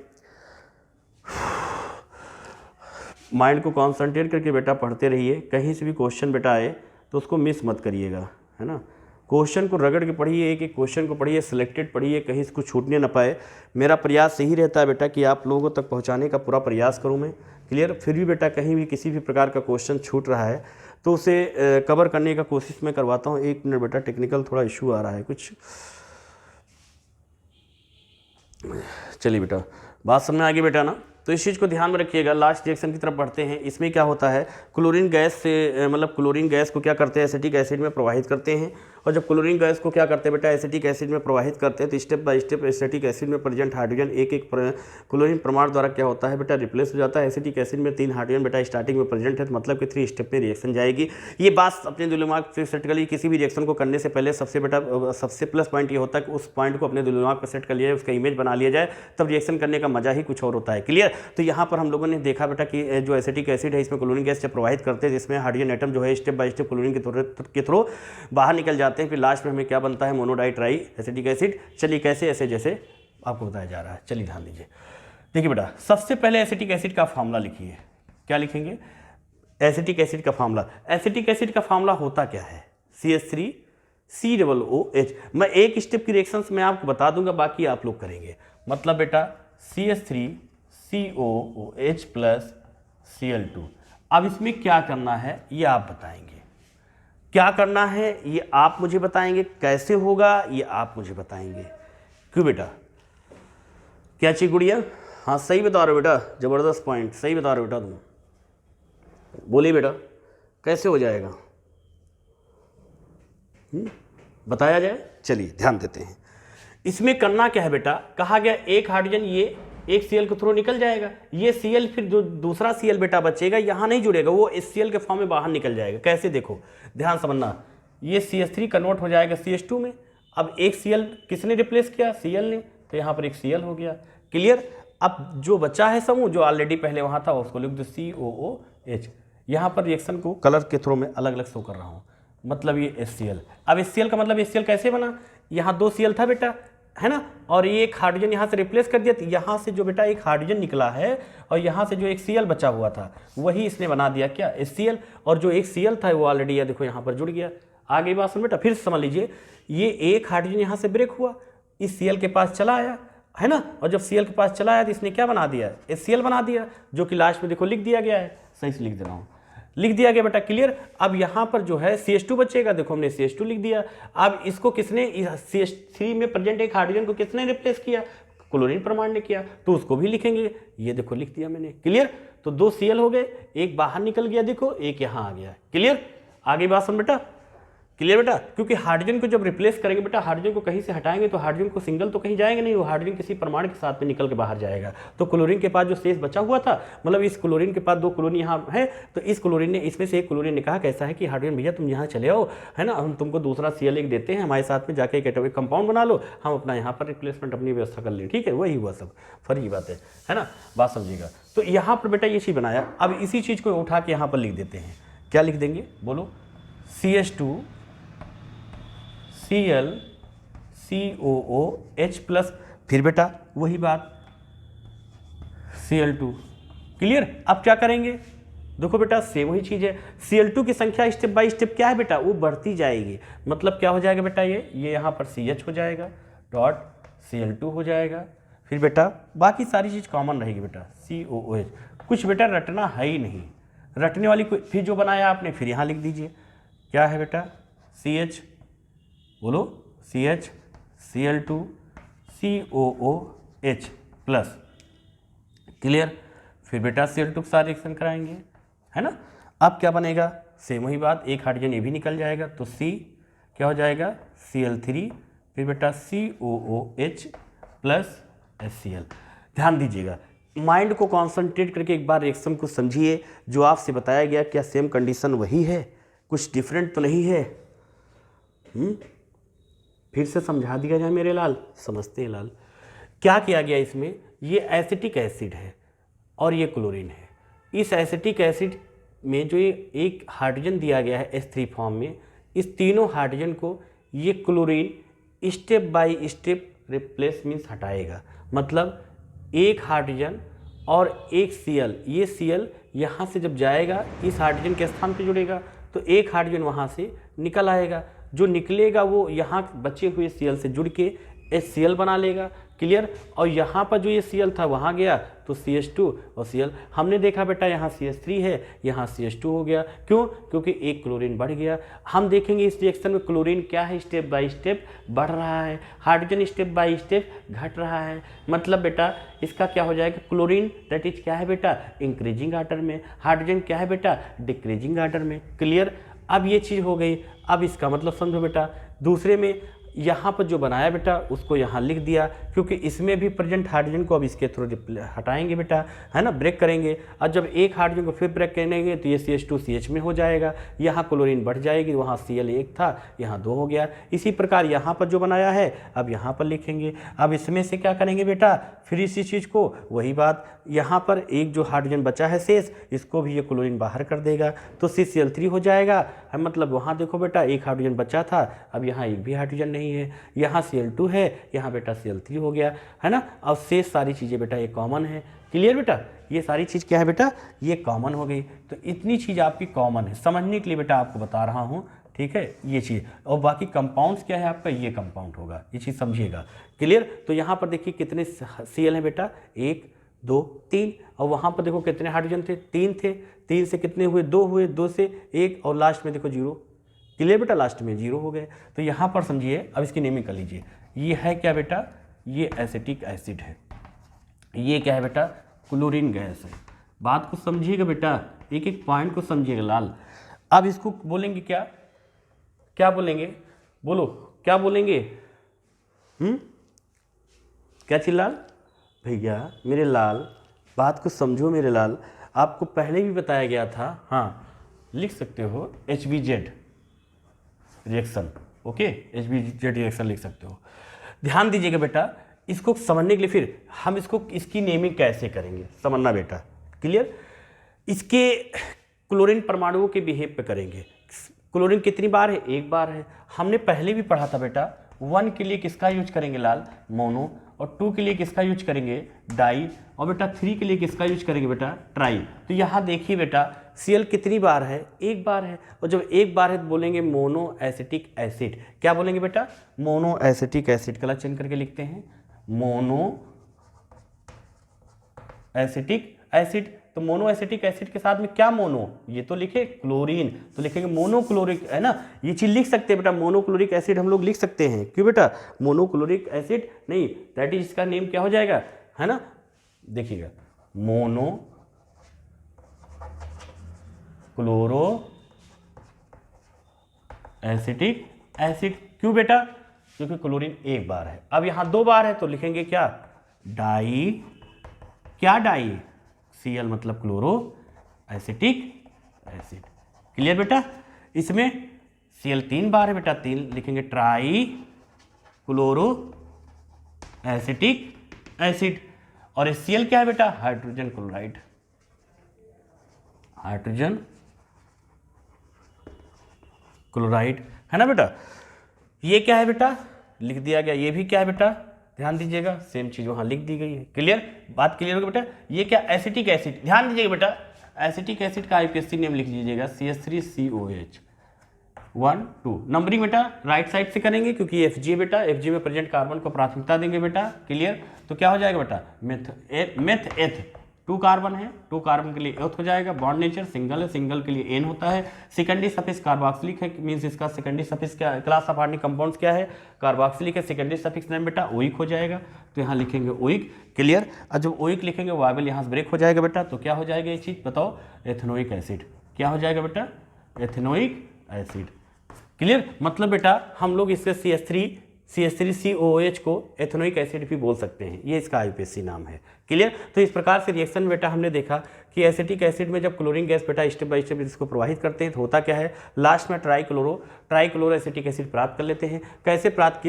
माइंड को कॉन्सेंट्रेट करके बेटा पढ़ते रहिए, कहीं से भी क्वेश्चन बेटा आए तो उसको मिस मत करिएगा, है ना। क्वेश्चन को रगड़ के पढ़िए, एक एक क्वेश्चन को पढ़िए, सिलेक्टेड पढ़िए, कहीं इसको छूटने ना पाए। मेरा प्रयास यही रहता है बेटा कि आप लोगों तक पहुंचाने का पूरा प्रयास करूं मैं। क्लियर, फिर भी बेटा कहीं भी किसी भी प्रकार का क्वेश्चन छूट रहा है तो उसे कवर करने का कोशिश मैं करवाता हूँ। 1 मिनट बेटा, टेक्निकल थोड़ा इशू आ रहा है कुछ। चलिए बेटा, बात समझ में आ गई बेटा ना। तो इस चीज़ को ध्यान में रखिएगा। लास्ट रिएक्शन की तरफ बढ़ते हैं। इसमें क्या होता है, क्लोरीन गैस से मतलब क्लोरीन गैस को क्या करते हैं, एसिटिक एसिड में प्रवाहित करते हैं। और जब क्लोरीन गैस को क्या करते हैं बेटा, एसिटिक एसिड में प्रवाहित करते हैं, तो step by step acetic acid में प्रेजेंट हाइड्रोजन एक एक क्लोरीन परमाणु द्वारा क्या होता है बेटा, रिप्लेस हो जाता है। एसिटिक एसिड में 3 हाइड्रोजन बेटा स्टार्टिंग में प्रेजेंट है, तो मतलब कि 3 स्टेप में रिएक्शन जाएगी। ये बात अपने दिमाग से सेट कर ली। किसी भी रिएक्शन को करने से पहले सबसे प्लस पॉइंट ये होता है कि उस पॉइंट को अपने दिमाग पर सेट कर लिया जाए, उसका इमेज बना लिया जाए, तब रिएक्शन करने का मजा ही कुछ और होता है। क्लियर। तो यहाँ पर हम लोगों ने देखा बेटा कि जो एसिटिक एसिड है इसमें क्लोरीन गैस जब प्रवाहित करते हैं, जिसमें हाइड्रोजन एटम जो है स्टेप बाय स्टेप क्लोरीन के थ्रू बाहर निकल जाते हैं। फिर लास्ट में हमें क्या बनता है, मोनोडाई ट्राई एसिटिक एसिड। चलिए कैसे, ऐसे जैसे आपको बताया जा रहा है। चलिए ध्यान दीजिए। देखिए बेटा, सबसे पहले एसिटिक एसिड का फार्मूला लिखिए। क्या लिखेंगे, एसिटिक एसिड का फार्मूला। एसिटिक एसिड का फार्मूला होता क्या है, CH3COOH। मैं एक स्टेप की रिएक्शंस में आपको बता दूंगा, बाकी आप लोग करेंगे। मतलब बेटा CH3COOH प्लस Cl2। अब इसमें क्या करना है ये आप बताएंगे, क्या करना है ये आप मुझे बताएंगे, कैसे होगा ये आप मुझे बताएंगे। क्यों बेटा, क्या चाहिए गुड़िया? हाँ सही बता रहे हो बेटा, जबरदस्त पॉइंट, सही बता रहे हो बेटा तुम। बोलिए बेटा, कैसे हो जाएगा, बताया जाए। चलिए ध्यान देते हैं। इसमें करना क्या है बेटा, कहा गया एक हाइड्रोजन ये एक Cl के थ्रू निकल जाएगा, ये Cl फिर जो दूसरा Cl बेटा बचेगा यहाँ नहीं जुड़ेगा, वो इस Cl के फॉर्म में बाहर निकल जाएगा। कैसे, देखो ध्यान समझना। ये CH3 कन्वर्ट हो जाएगा CH2 में। अब एक Cl किसने रिप्लेस किया, Cl ने, तो यहाँ पर एक Cl हो गया। क्लियर। अब जो बचा है समूह जो ऑलरेडी पहले वहाँ था उसको लिख दो COOH। यहाँ पर रिएक्शन को कलर के थ्रू में अलग अलग शो कर रहा हूँ। मतलब ये HCl। अब HCl का मतलब HCl कैसे बना, यहाँ 2 Cl था बेटा, है ना, और ये एक हाइड्रोजन यहाँ से रिप्लेस कर दिया, तो यहाँ से जो बेटा एक हाइड्रोजन निकला है और यहाँ से जो एक Cl बचा हुआ था वही इसने बना दिया क्या, HCl। और जो एक Cl था वो ऑलरेडी ये देखो यहाँ पर जुड़ गया। आगे बात सुन बेटा, फिर समझ लीजिए। ये एक हाइड्रोजन यहाँ से ब्रेक हुआ, इस Cl के पास चला आया, है ना, और जब Cl के पास चला आया तो इसने क्या बना दिया, HCl बना दिया, जो कि लास्ट में देखो लिख दिया गया है। सही से लिख दे रहा हूँ, लिख दिया गया बेटा। क्लियर। अब यहाँ पर जो है CH2 बचेगा, देखो हमने CH2 लिख दिया। अब इसको किसने, CH3 में प्रेजेंट एक हाइड्रोजन को किसने रिप्लेस किया, क्लोरीन परमाणु ने किया, तो उसको भी लिखेंगे। ये देखो लिख दिया मैंने। क्लियर। तो 2 Cl हो गए, एक बाहर निकल गया, देखो एक यहाँ आ गया। क्लियर। आगे बात सुन बेटा। क्लियर बेटा। क्योंकि हाइड्रोजन को जब रिप्लेस करेंगे बेटा, हाइड्रोजन को कहीं से हटाएंगे तो हाइड्रोजन को सिंगल तो कहीं जाएंगे नहीं, वो हाइड्रोजन किसी परमाणु के साथ में निकल के बाहर जाएगा। तो क्लोरीन के पास जो शेष बचा हुआ था, मतलब इस क्लोरीन के पास 2 क्लोरीन यहाँ है, तो इस क्लोरीन ने, इसमें से एक क्लोरीन ने कहा कैसा है कि हाइड्रोजन भैया तुम यहाँ चले आओ, है ना, हम तुमको दूसरा Cl एक देते हैं, हमारे साथ में जाके एक एटॉमिक कंपाउंड बना लो, हम अपना यहाँ पर रिप्लेसमेंट अपनी व्यवस्था कर लें। ठीक है, वही हुआ सब, फर्जी बात है ना, बात समझिएगा। तो यहाँ पर बेटा ये चीज़ बनाया। अब इसी चीज़ को उठा के यहाँ पर लिख देते हैं। क्या लिख देंगे बोलो, CH2 Cl COOH प्लस, फिर बेटा वही बात Cl2। क्लियर। अब क्या करेंगे, देखो बेटा सेम वही चीज़ है। Cl2 की संख्या स्टेप बाय स्टेप क्या है बेटा, वो बढ़ती जाएगी। मतलब क्या हो जाएगा बेटा, ये यहाँ पर CH हो जाएगा, डॉट Cl2 हो जाएगा। फिर बेटा बाकी सारी चीज़ कॉमन रहेगी बेटा, COOH। कुछ बेटा रटना है ही नहीं, रटने वाली कोई, फिर जो बनाया आपने फिर यहाँ लिख दीजिए। क्या है बेटा, CH, बोलो CH Cl2 COOH plus. Clear. फिर बेटा Cl2 के साथ रिएक्शन कराएंगे, है ना। अब क्या बनेगा, सेम वही बात, एक हाइड्रोजन ये भी निकल जाएगा, तो C क्या हो जाएगा, Cl3, फिर बेटा COOH प्लस HCl। ध्यान दीजिएगा, माइंड को कॉन्सेंट्रेट करके एक बार रिएक्शन को समझिए। जो आपसे बताया गया क्या सेम कंडीशन वही है, कुछ डिफरेंट तो नहीं है। फिर से समझा दिया जाए मेरे लाल, समझते हैं लाल। क्या किया गया इसमें, ये एसिटिक एसिड है और ये क्लोरीन है। इस एसिटिक एसिड में जो ये एक हाइड्रोजन दिया गया है H3 फॉर्म में, इस तीनों हाइड्रोजन को ये chlorine step by step replace means हटाएगा। मतलब एक हाइड्रोजन और एक Cl, ये Cl यहाँ से जब जाएगा इस हाइड्रोजन के स्थान पर जुड़ेगा, तो एक हाइड्रोजन वहाँ से निकल आएगा, जो निकलेगा वो यहाँ बचे हुए Cl से जुड़ के HCl बना लेगा। क्लियर। और यहाँ पर जो ये Cl था वहाँ गया तो CH2 और Cl, हमने देखा बेटा यहाँ CH3 है, यहाँ CH2 हो गया। क्यों? क्योंकि एक क्लोरीन बढ़ गया। हम देखेंगे इस रिएक्शन में क्लोरीन क्या है, स्टेप बाय स्टेप बढ़ रहा है, हाइड्रोजन स्टेप बाय स्टेप घट रहा है। मतलब बेटा इसका क्या हो जाएगा, क्लोरीन दैट इज क्या है बेटा, इंक्रीजिंग आर्डर में, हाइड्रोजन क्या है बेटा, डिक्रीजिंग आर्डर में। क्लियर। अब ये चीज़ हो गई। अब इसका मतलब समझो बेटा, दूसरे में यहाँ पर जो बनाया बेटा उसको यहाँ लिख दिया, क्योंकि इसमें भी प्रेजेंट हाइड्रोजन को अब इसके थ्रू हटाएंगे बेटा, है ना, ब्रेक करेंगे। और जब एक हाइड्रोजन को फिर ब्रेक करेंगे तो ये CH2CH में हो जाएगा, यहाँ क्लोरीन बढ़ जाएगी, वहाँ Cl एक था, यहाँ 2 हो गया। इसी प्रकार यहाँ पर जो बनाया है अब यहाँ पर लिखेंगे। अब इसमें से क्या करेंगे बेटा, फिर इसी चीज़ को वही बात, यहाँ पर एक जो हाइड्रोजन बचा है शेष, इसको भी ये क्लोरीन बाहर कर देगा तो CCl3 हो जाएगा। मतलब वहाँ देखो बेटा एक हाइड्रोजन बचा था, अब यहाँ एक भी हाइड्रोजन नहीं है, यहाँ Cl2 है, यहाँ बेटा Cl3 हो गया, है ना। अब शेष सारी चीज़ें बेटा ये कॉमन है। क्लियर बेटा, ये सारी चीज़ क्या है बेटा, ये कॉमन हो गई। तो इतनी चीज़ आपकी कॉमन है, समझने के लिए बेटा आपको बता रहा हूँ, ठीक है, ये चीज़। और बाकी कंपाउंड्स क्या है आपका, ये कंपाउंड होगा, ये चीज़ समझिएगा। क्लियर। तो यहाँ पर देखिए कितने Cl हैं बेटा, 1 2 3, और वहाँ पर देखो कितने हाइड्रोजन थे, 3 थे, 3 से कितने हुए, 2 हुए, 2 से 1, और लास्ट में देखो 0। क्लियर बेटा, लास्ट में 0 हो गए। तो यहाँ पर समझिए, अब इसकी नेमिंग कर लीजिए। ये है क्या बेटा, ये एसिटिक एसिड है, ये क्या है बेटा, क्लोरीन गैस है। बात को समझिएगा बेटा, एक एक पॉइंट को समझिएगा लाल। अब इसको बोलेंगे क्या, क्या बोलेंगे, बोलो क्या बोलेंगे, क्या चीज लाल, भैया मेरे लाल, बात को समझो मेरे लाल। आपको पहले भी बताया गया था, हाँ लिख सकते हो HBZ reaction, okay, HBZ reaction लिख सकते हो। ध्यान दीजिएगा बेटा, इसको समझने के लिए फिर हम इसकी नेमिंग कैसे करेंगे समझना बेटा। क्लियर। इसके क्लोरीन परमाणुओं के बिहेव पे करेंगे। क्लोरीन कितनी बार है, एक बार है। हमने पहले भी पढ़ा था बेटा, 1 के लिए किसका यूज करेंगे लाल, मोनो, और 2 के लिए किसका यूज करेंगे, डाई, और बेटा 3 के लिए किसका यूज करेंगे बेटा, ट्राई। तो यहाँ देखिए बेटा Cl कितनी बार है, एक बार है, और जब एक बार है तो बोलेंगे मोनो एसिटिक एसिड। क्या बोलेंगे बेटा, mono acetic acid. Colour change करके लिखते हैं, मोनो एसिटिक एसिड। तो मोनो एसिटिक एसिड के साथ में क्या मोनो, ये तो लिखे क्लोरीन, तो लिखेंगे मोनोक्लोरिक, है ना। ये चीज लिख सकते हैं बेटा, मोनोक्लोरिक एसिड हम लोग लिख सकते हैं। क्यों बेटा, मोनोक्लोरिक एसिड नहीं, दैट इज इसका नेम क्या हो जाएगा, है ना। देखिएगा, मोनो क्लोरो एसिटिक एसिड। क्यों बेटा, क्योंकि क्लोरीन एक बार है। अब यहां 2 बार है तो लिखेंगे क्या, डाई, क्या डाई, Cl मतलब क्लोरो एसिटिक एसिड। क्लियर बेटा। इसमें Cl 3 बार है बेटा, 3 लिखेंगे ट्राई क्लोरो एसिटिक एसिड। और Cl क्या है बेटा, हाइड्रोजन क्लोराइड, हाइड्रोजन क्लोराइड, है ना बेटा। ये क्या है बेटा, लिख दिया गया। ये भी क्या है बेटा, ध्यान दीजिएगा, सेम चीज वहां लिख दी गई है। क्लियर, बात क्लियर होगी बेटा। ये क्या, एसिटिक एसिड। ध्यान दीजिएगा बेटा, एसिटिक एसिड का IUPAC नेम लिख दीजिएगा, CH3COH 1 2। नंबरिंग बेटा राइट साइड से करेंगे, क्योंकि FG बेटा, FG में प्रेजेंट कार्बन को प्राथमिकता देंगे बेटा। क्लियर। तो क्या हो जाएगा बेटा, मेथ एथ, 2 कार्बन है, 2 कार्बन के लिए एथ हो जाएगा। बॉन्ड नेचर सिंगल है, सिंगल के लिए N होता है। सेकेंडरी सफिक्स कार्बोक्सिलिक है, मींस इसका सेकेंडरी सफिक्स क्या है, क्लास ऑफ ऑर्गेनिक कंपाउंड्स क्या है, कार्बोक्सिलिक है। सेकेंडरी सफिक्स नेम बेटा ओइक हो जाएगा, तो यहाँ लिखेंगे ओइक। क्लियर। और जब ओइक लिखेंगे वायबल यहाँ से ब्रेक हो जाएगा बेटा, तो क्या हो जाएगा ये चीज़ बताओ, एथेनोइक एसिड। क्या हो जाएगा बेटा, एथेनोइक एसिड। क्लियर। मतलब बेटा हम लोग इससे CH3COOH को एथेनोइक एसिड भी बोल सकते हैं, ये इसका IUPAC नाम है। क्लियर। तो इस प्रकार से रिएक्शन बेटा हमने देखा कि एसिटिक एसिड में जब क्लोरीन गैस बेटा स्टेप बाय स्टेप इसको प्रवाहित करते हैं तो होता क्या है, लास्ट में ट्राइक्लोरो एसिटिक एसिड प्राप्त कर लेते हैं। कैसे प्राप्त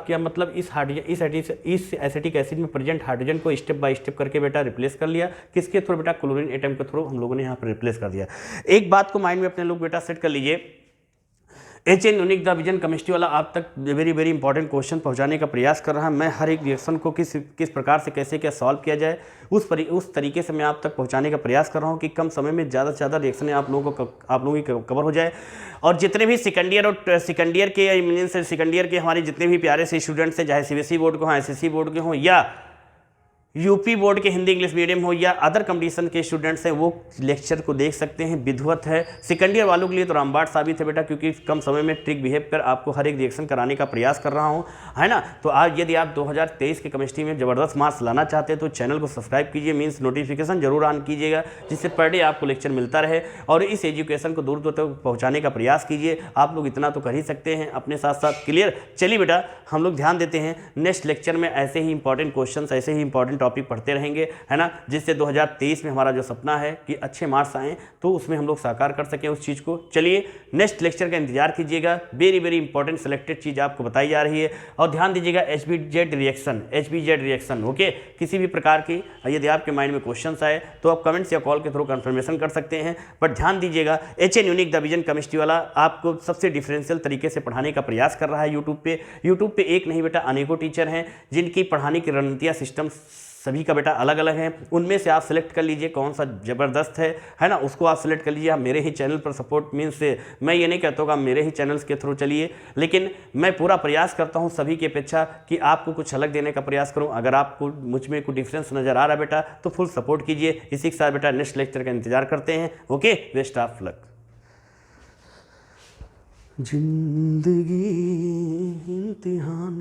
किया, मतलब इस एसिटिक एसिड में प्रेजेंट हाइड्रोजन को स्टेप बाय स्टेप करके बेटा रिप्लेस कर लिया। किसके थ्रू बेटा, क्लोरीन एटम के थ्रू हम लोगों ने यहाँ पर रिप्लेस कर दिया। एक बात को माइंड में अपने लोग बेटा सेट कर लीजिए, HN unique the vision chemistry वाला आप तक वेरी वेरी इंपॉर्टेंट क्वेश्चन पहुंचाने का प्रयास कर रहा है। मैं हर एक रिएक्शन को किस प्रकार से कैसे क्या सॉल्व किया जाए उस तरीके से मैं आप तक पहुंचाने का प्रयास कर रहा हूं कि कम समय में ज़्यादा से ज़्यादा रिएक्शन आप लोगों की कवर हो जाए। और जितने भी सेकंड ईयर के हमारे जितने भी प्यारे से स्टूडेंट्स हैं, चाहे CBSE बोर्ड के हों, SSC बोर्ड के हों या यूपी बोर्ड के हिंदी इंग्लिश मीडियम हो या अदर कंपटीशन के स्टूडेंट्स हैं, वो लेक्चर को देख सकते हैं। विधिवत है, सेकंड ईयर वालों के लिए तो रामबाण साबित है बेटा, क्योंकि कम समय में ट्रिक बिहेव कर आपको हर एक रिएक्शन कराने का प्रयास कर रहा हूं, है ना। तो आज यदि आप 2023 के केमिस्ट्री में ज़बरदस्त मार्क्स लाना चाहते हैं तो चैनल को सब्सक्राइब कीजिए, मीन्स नोटिफिकेशन जरूर ऑन कीजिएगा, जिससे पर डे आपको लेक्चर मिलता रहे और इस एजुकेशन को दूर दूर तक पहुँचाने का प्रयास कीजिए। आप लोग इतना तो कर ही सकते हैं अपने साथ साथ। क्लियर? चलिए बेटा, हम लोग ध्यान देते हैं नेक्स्ट लेक्चर में ऐसे ही इंपॉर्टेंट क्वेश्चन, ऐसे ही इंपॉर्टेंट टॉपिक पढ़ते रहेंगे, है ना, जिससे 2023 में हमारा जो सपना है कि अच्छे मार्क्स आएँ तो उसमें हम लोग साकार कर सकें उस चीज़ को। चलिए नेक्स्ट लेक्चर का इंतजार कीजिएगा, वेरी वेरी इंपॉर्टेंट सेलेक्टेड चीज़ आपको बताई जा रही है। और ध्यान दीजिएगा HBZ रिएक्शन, ओके। किसी भी प्रकार की यदि आपके माइंड में क्वेश्चंस आए तो आप कमेंट्स या कॉल के थ्रू कंफर्मेशन कर सकते हैं। बट ध्यान दीजिएगा HN unique the vision chemistry वाला आपको सबसे डिफरेंशियल तरीके से पढ़ाने का प्रयास कर रहा है यूट्यूब पे एक नहीं बेटा, अनेकों टीचर हैं जिनकी पढ़ाने की रणनीतियाँ सिस्टम सभी का बेटा अलग अलग है। उनमें से आप सिलेक्ट कर लीजिए कौन सा ज़बरदस्त है ना, उसको आप सिलेक्ट कर लीजिए। आप मेरे ही चैनल पर सपोर्ट मीन्स से मैं ये नहीं कहता हूँ आप मेरे ही चैनल्स के थ्रू चलिए, लेकिन मैं पूरा प्रयास करता हूँ सभी की अपेक्षा कि आपको कुछ अलग देने का प्रयास करूँ। अगर आपको मुझ में कोई डिफरेंस नज़र आ रहा है बेटा तो फुल सपोर्ट कीजिए। इसी के साथ बेटा नेक्स्ट लेक्चर का इंतजार करते हैं। Okay, best of luck. जिंदगी इम्तिहान